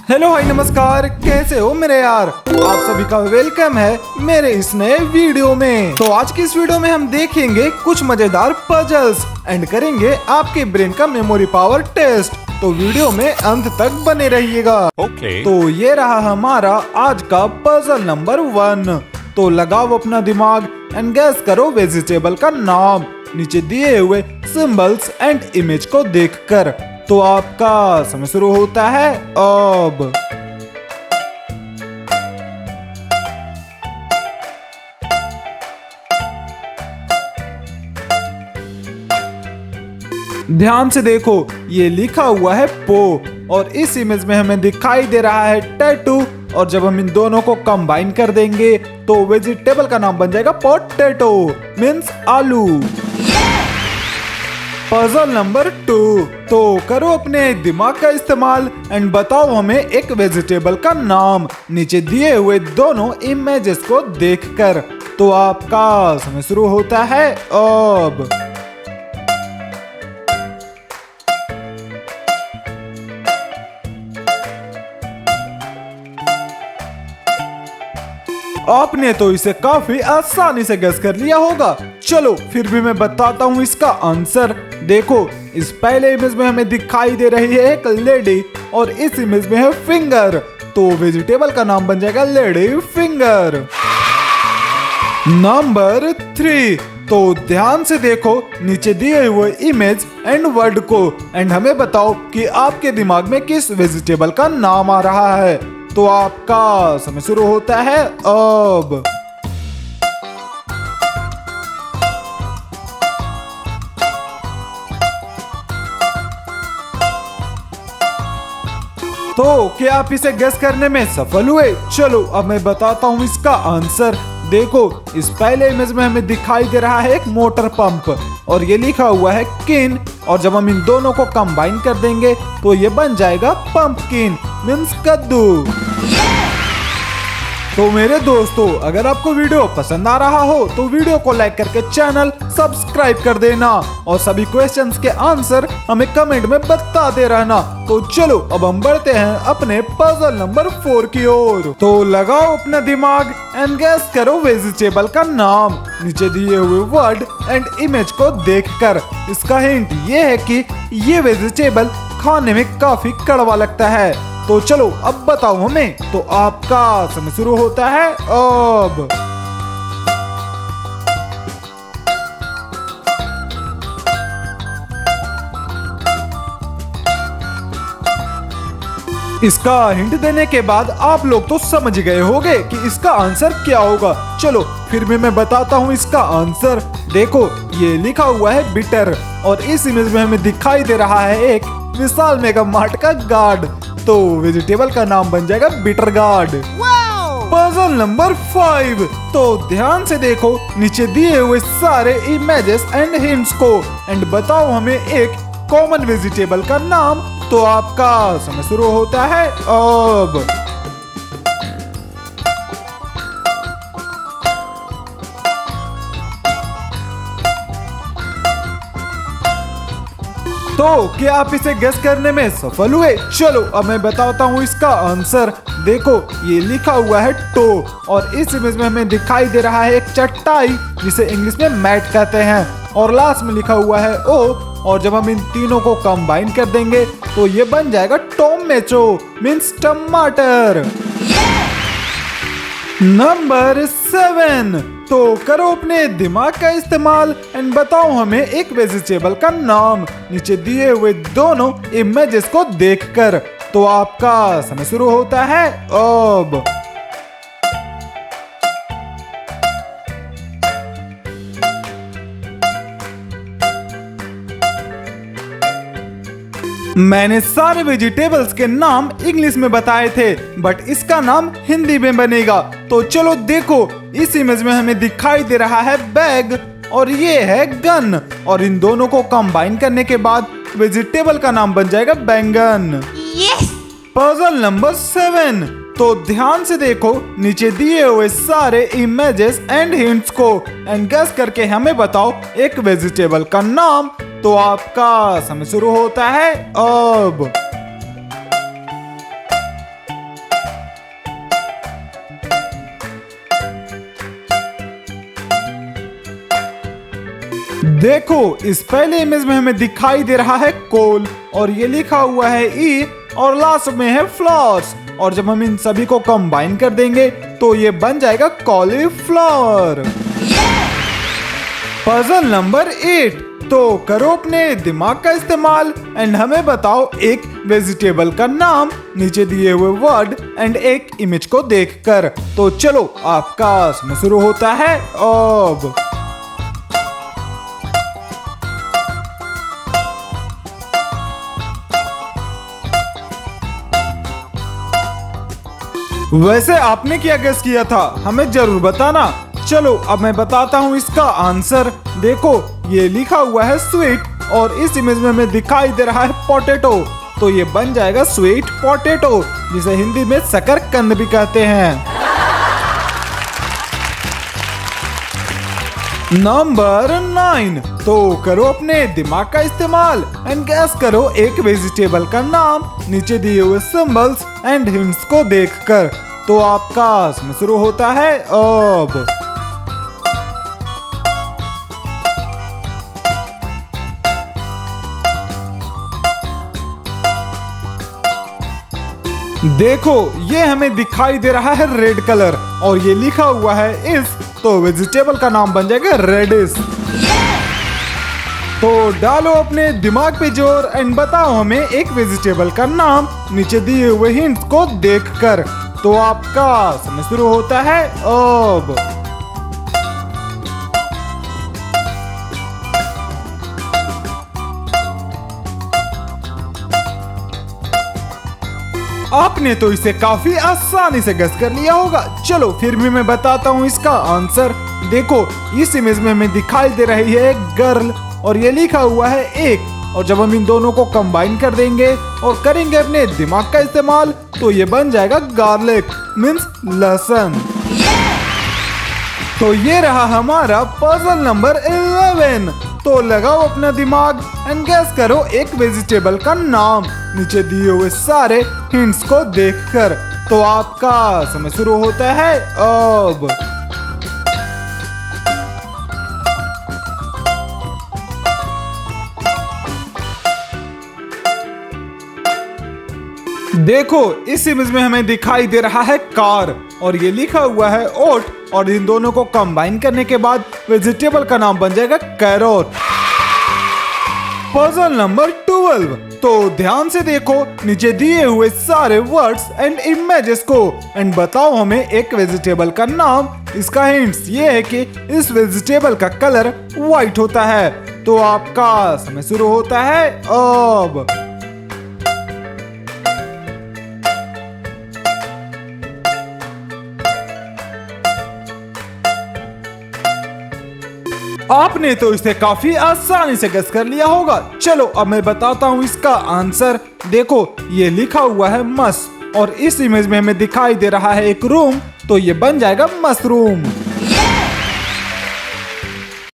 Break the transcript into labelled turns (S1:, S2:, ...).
S1: Hello hi नमस्कार, कैसे हो मेरे यार। आप सभी का वेलकम है मेरे इस नए वीडियो में। तो आज की इस वीडियो में हम देखेंगे कुछ मजेदार पजल्स एंड करेंगे आपके ब्रेन का मेमोरी पावर टेस्ट। तो वीडियो में अंत तक बने रहिएगा। तो ये रहा हमारा आज का पजल नंबर 1। तो लगाओ अपना दिमाग एंड गैस करो वेजिटेबल का नाम नीचे दिए हुए सिंबल्स एंड इमेज को देखकर। तो आपका समय शुरू होता है अब। ध्यान से देखो, ये लिखा हुआ है पो और इस इमेज में हमें दिखाई दे रहा है टैटू। और जब हम इन दोनों को कंबाइन कर देंगे तो वेजिटेबल का नाम बन जाएगा पोटैटो मीन्स आलू। Puzzle number 2। तो करो अपने दिमाग का इस्तेमाल एंड बताओ हमें एक वेजिटेबल का नाम नीचे दिए हुए दोनों इमेजेस को देखकर। तो आपका समय शुरू होता है अब। आपने तो इसे काफी आसानी से गेस कर लिया होगा। चलो फिर भी मैं बताता हूँ इसका आंसर। देखो, इस पहले इमेज में हमें दिखाई दे रही है एक लेडी और इस इमेज में है फिंगर। तो वेजिटेबल का नाम बन जाएगा लेडी फिंगर। नंबर 3। तो ध्यान से देखो नीचे दिए हुए इमेज एंड वर्ड को एंड हमें बताओ कि आपके दिमाग में किस वेजिटेबल का नाम आ रहा है। तो आपका समय शुरू होता है अब। तो क्या आप इसे गेस करने में सफल हुए? चलो अब मैं बताता हूँ इसका आंसर। देखो, इस पहले इमेज में हमें दिखाई दे रहा है एक मोटर पंप और ये लिखा हुआ है किन। और जब हम इन दोनों को कंबाइन कर देंगे तो ये बन जाएगा पंपकिन मीन्स कद्दू। तो मेरे दोस्तों, अगर आपको वीडियो पसंद आ रहा हो तो वीडियो को लाइक करके चैनल सब्सक्राइब कर देना और सभी क्वेश्चंस के आंसर हमें कमेंट में बताते रहना। तो चलो अब हम बढ़ते हैं अपने पजल नंबर 4 की ओर। तो लगाओ अपना दिमाग एंड गैस करो वेजिटेबल का नाम नीचे दिए हुए वर्ड एंड इमेज को देखकर। इसका हिंट ये है कि ये वेजिटेबल खाने में काफी कड़वा लगता है। तो चलो अब बताओ हमें। तो आपका समय शुरू होता है अब। इसका हिंट देने के बाद आप लोग तो समझ गए होंगे कि इसका आंसर क्या होगा। चलो फिर भी मैं बताता हूँ इसका आंसर। देखो, ये लिखा हुआ है बिटर और इस इमेज में हमें दिखाई दे रहा है एक विशाल मेगा मार्ट का गार्ड। तो वेजिटेबल का नाम बन जाएगा बिटर गार्ड। Puzzle number 5। तो ध्यान से देखो नीचे दिए हुए सारे इमेजेस एंड हिंट्स को एंड बताओ हमें एक कॉमन वेजिटेबल का नाम। तो आपका समय शुरू होता है अब। तो क्या आप इसे गेस करने में सफल हुए? चलो अब मैं बताता हूँ इसका आंसर। देखो, ये लिखा हुआ है टो और इस इमेज में हमें दिखाई दे रहा है एक चटाई जिसे इंग्लिश में मैट कहते हैं और लास्ट में लिखा हुआ है ओ। और जब हम इन तीनों को कंबाइन कर देंगे तो ये बन जाएगा टोमेटो मीन्स टमाटर। नंबर 7। तो करो अपने दिमाग का इस्तेमाल एंड बताओ हमें एक वेजिटेबल का नाम नीचे दिए हुए दोनों इमेजेस को देखकर। तो आपका समय शुरू होता है अब। मैंने सारे वेजिटेबल्स के नाम इंग्लिश में बताए थे बट इसका नाम हिंदी में बनेगा। तो चलो देखो, इस इमेज में हमें दिखाई दे रहा है बैग और ये है गन और इन दोनों को कंबाइन करने के बाद वेजिटेबल का नाम बन जाएगा बैंगन। Puzzle number 7। तो ध्यान से देखो नीचे दिए हुए सारे इमेजेस एंड हिंट्स को एंड गेस करके हमें बताओ एक वेजिटेबल का नाम। तो आपका समय शुरू होता है अब। देखो इस पहले इमेज में हमें दिखाई दे रहा है कोल और ये लिखा हुआ है ई और लास्ट में है फ्लावर्स और जब हम इन सभी को कंबाइन कर देंगे तो ये बन जाएगा कॉलीफ्लावर। Puzzle number 8। तो करो अपने दिमाग का इस्तेमाल एंड हमें बताओ एक वेजिटेबल का नाम नीचे दिए हुए वर्ड एंड एक इमेज को देखकर। तो चलो आपका समय शुरू होता है अब। वैसे आपने क्या गेस किया था हमें जरूर बताना। चलो अब मैं बताता हूँ इसका आंसर। देखो ये लिखा हुआ है स्वीट और इस इमेज में हमें दिखाई दे रहा है पोटैटो तो ये बन जाएगा स्वीट पोटैटो जिसे हिंदी में शकरकंद भी कहते हैं। नंबर 9। तो करो अपने दिमाग का इस्तेमाल एंड गैस करो एक वेजिटेबल का नाम नीचे दिए हुए सिंबल्स एंड हिंट्स को देखकर। तो आपका समय शुरू होता है अब। देखो ये हमें दिखाई दे रहा है रेड कलर और ये लिखा हुआ है इस तो वेजिटेबल का नाम बन जाएगा रेडिश। तो डालो अपने दिमाग पे जोर एंड बताओ हमें एक वेजिटेबल का नाम नीचे दिए हुए हिंट्स को देखकर। तो आपका समय शुरू होता है अब। आपने तो इसे काफी आसानी से गेस कर लिया होगा। चलो फिर भी मैं बताता हूँ इसका आंसर। देखो इस इमेज में हमें दिखाई दे रही है एक गर्ल और ये लिखा हुआ है एक और जब हम इन दोनों को कंबाइन कर देंगे और करेंगे अपने दिमाग का इस्तेमाल तो ये बन जाएगा गार्लिक मीन्स लहसुन। तो ये रहा हमारा पजल नंबर 11। तो लगाओ अपना दिमाग एंड गैस करो एक वेजिटेबल का नाम नीचे दिए हुए सारे हिंट्स को देखकर। तो आपका समय शुरू होता है अब। देखो इस इमेज में हमें दिखाई दे रहा है कार और ये लिखा हुआ है ओट और इन दोनों को कंबाइन करने के बाद वेजिटेबल का नाम बन जाएगा कैरोट। Puzzle number 12। तो ध्यान से देखो नीचे दिए हुए सारे वर्ड्स एंड इमेजेस को एंड बताओ हमें एक वेजिटेबल का नाम। इसका हिंट्स ये है कि इस वेजिटेबल का कलर व्हाइट होता है। तो आपका समय शुरू होता है अब। आपने तो इसे काफी आसानी से गेस कर लिया होगा। चलो अब मैं बताता हूँ इसका आंसर। देखो ये लिखा हुआ है मस और इस इमेज में हमें दिखाई दे रहा है एक रूम तो ये बन जाएगा मशरूम।